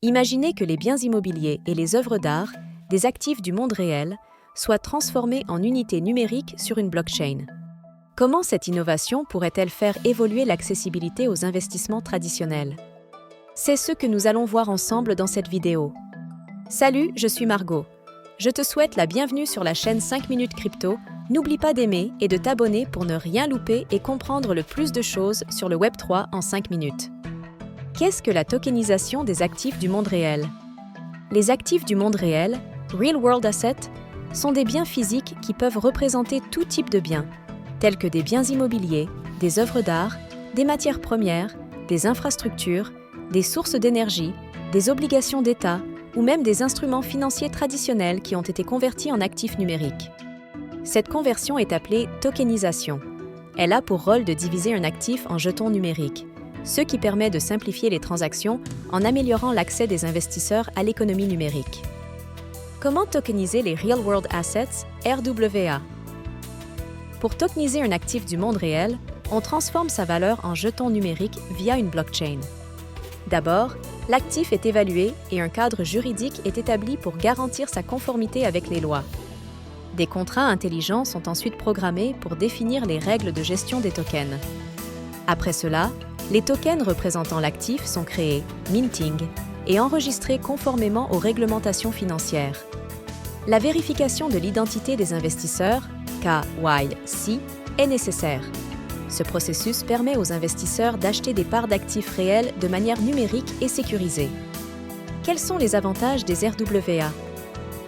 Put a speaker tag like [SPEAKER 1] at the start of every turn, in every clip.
[SPEAKER 1] Imaginez que les biens immobiliers et les œuvres d'art, des actifs du monde réel, soient transformés en unités numériques sur une blockchain. Comment cette innovation pourrait-elle faire évoluer l'accessibilité aux investissements traditionnels? C'est ce que nous allons voir ensemble dans cette vidéo. Salut, je suis Margot. Je te souhaite la bienvenue sur la chaîne 5 minutes crypto. N'oublie pas d'aimer et de t'abonner pour ne rien louper et comprendre le plus de choses sur le Web3 en 5 minutes. Qu'est-ce que la tokenisation des actifs du monde réel? Les actifs du monde réel, Real World Assets, sont des biens physiques qui peuvent représenter tout type de biens, tels que des biens immobiliers, des œuvres d'art, des matières premières, des infrastructures, des sources d'énergie, des obligations d'État ou même des instruments financiers traditionnels qui ont été convertis en actifs numériques. Cette conversion est appelée tokenisation. Elle a pour rôle de diviser un actif en jetons numériques, ce qui permet de simplifier les transactions en améliorant l'accès des investisseurs à l'économie numérique. Comment tokeniser les Real World Assets, RWA? Pour tokeniser un actif du monde réel, on transforme sa valeur en jetons numériques via une blockchain. D'abord, l'actif est évalué et un cadre juridique est établi pour garantir sa conformité avec les lois. Des contrats intelligents sont ensuite programmés pour définir les règles de gestion des tokens. Après cela, les tokens représentant l'actif sont créés, minting, et enregistrés conformément aux réglementations financières. La vérification de l'identité des investisseurs, KYC, est nécessaire. Ce processus permet aux investisseurs d'acheter des parts d'actifs réels de manière numérique et sécurisée. Quels sont les avantages des RWA?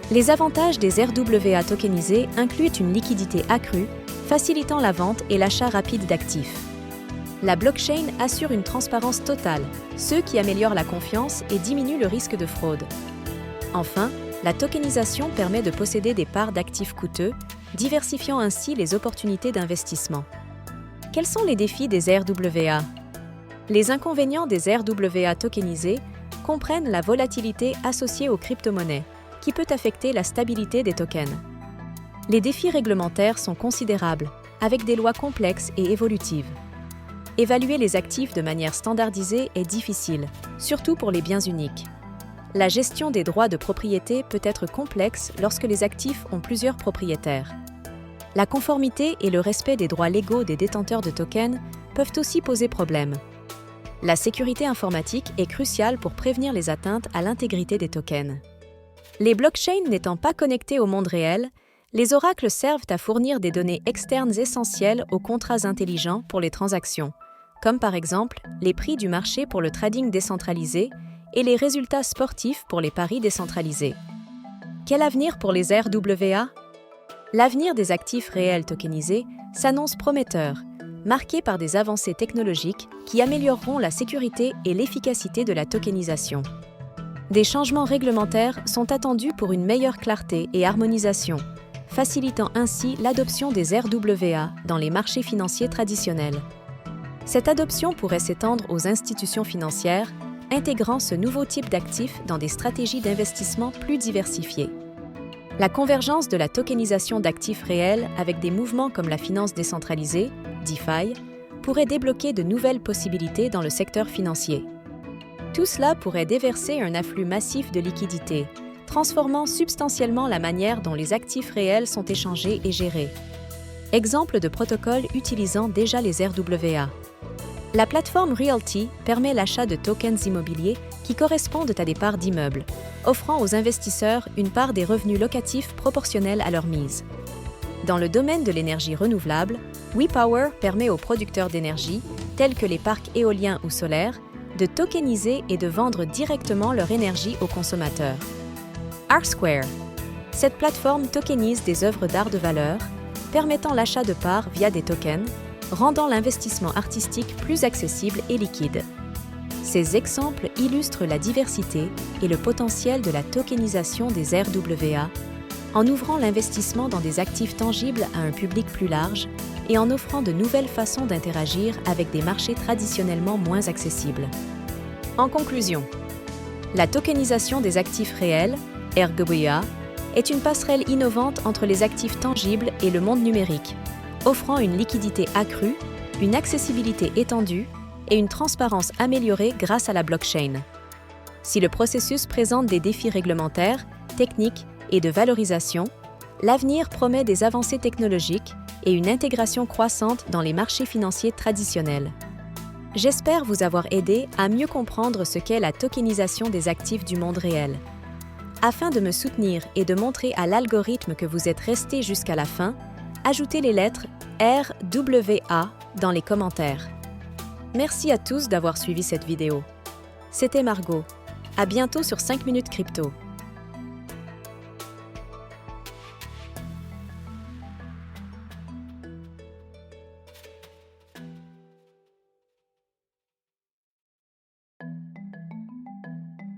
[SPEAKER 1] Les avantages des RWA tokenisés incluent une liquidité accrue, facilitant la vente et l'achat rapide d'actifs. La blockchain assure une transparence totale, ce qui améliore la confiance et diminue le risque de fraude. Enfin, la tokenisation permet de posséder des parts d'actifs coûteux, diversifiant ainsi les opportunités d'investissement. Quels sont les défis des RWA? Les inconvénients des RWA tokenisés comprennent la volatilité associée aux crypto-monnaies, qui peut affecter la stabilité des tokens. Les défis réglementaires sont considérables, avec des lois complexes et évolutives. Évaluer les actifs de manière standardisée est difficile, surtout pour les biens uniques. La gestion des droits de propriété peut être complexe lorsque les actifs ont plusieurs propriétaires. La conformité et le respect des droits légaux des détenteurs de tokens peuvent aussi poser problème. La sécurité informatique est cruciale pour prévenir les atteintes à l'intégrité des tokens. Les blockchains n'étant pas connectés au monde réel, les oracles servent à fournir des données externes essentielles aux contrats intelligents pour les transactions, comme par exemple les prix du marché pour le trading décentralisé et les résultats sportifs pour les paris décentralisés. Quel avenir pour les RWA? L'avenir des actifs réels tokenisés s'annonce prometteur, marqué par des avancées technologiques qui amélioreront la sécurité et l'efficacité de la tokenisation. Des changements réglementaires sont attendus pour une meilleure clarté et harmonisation, facilitant ainsi l'adoption des RWA dans les marchés financiers traditionnels. Cette adoption pourrait s'étendre aux institutions financières, intégrant ce nouveau type d'actifs dans des stratégies d'investissement plus diversifiées. La convergence de la tokenisation d'actifs réels avec des mouvements comme la finance décentralisée, DeFi, pourrait débloquer de nouvelles possibilités dans le secteur financier. Tout cela pourrait déverser un afflux massif de liquidités, transformant substantiellement la manière dont les actifs réels sont échangés et gérés. Exemple de protocole utilisant déjà les RWA. La plateforme Realty permet l'achat de tokens immobiliers qui correspondent à des parts d'immeubles, offrant aux investisseurs une part des revenus locatifs proportionnelle à leur mise. Dans le domaine de l'énergie renouvelable, WePower permet aux producteurs d'énergie, tels que les parcs éoliens ou solaires, de tokeniser et de vendre directement leur énergie aux consommateurs. ArcSquare. Cette plateforme tokenise des œuvres d'art de valeur, permettant l'achat de parts via des tokens, rendant l'investissement artistique plus accessible et liquide. Ces exemples illustrent la diversité et le potentiel de la tokenisation des RWA, en ouvrant l'investissement dans des actifs tangibles à un public plus large et en offrant de nouvelles façons d'interagir avec des marchés traditionnellement moins accessibles. En conclusion, la tokenisation des actifs réels, RWA, est une passerelle innovante entre les actifs tangibles et le monde numérique, offrant une liquidité accrue, une accessibilité étendue et une transparence améliorée grâce à la blockchain. Si le processus présente des défis réglementaires, techniques et de valorisation, l'avenir promet des avancées technologiques et une intégration croissante dans les marchés financiers traditionnels. J'espère vous avoir aidé à mieux comprendre ce qu'est la tokenisation des actifs du monde réel. Afin de me soutenir et de montrer à l'algorithme que vous êtes resté jusqu'à la fin, ajoutez les lettres RWA dans les commentaires. Merci à tous d'avoir suivi cette vidéo. C'était Margot. À bientôt sur 5 minutes crypto.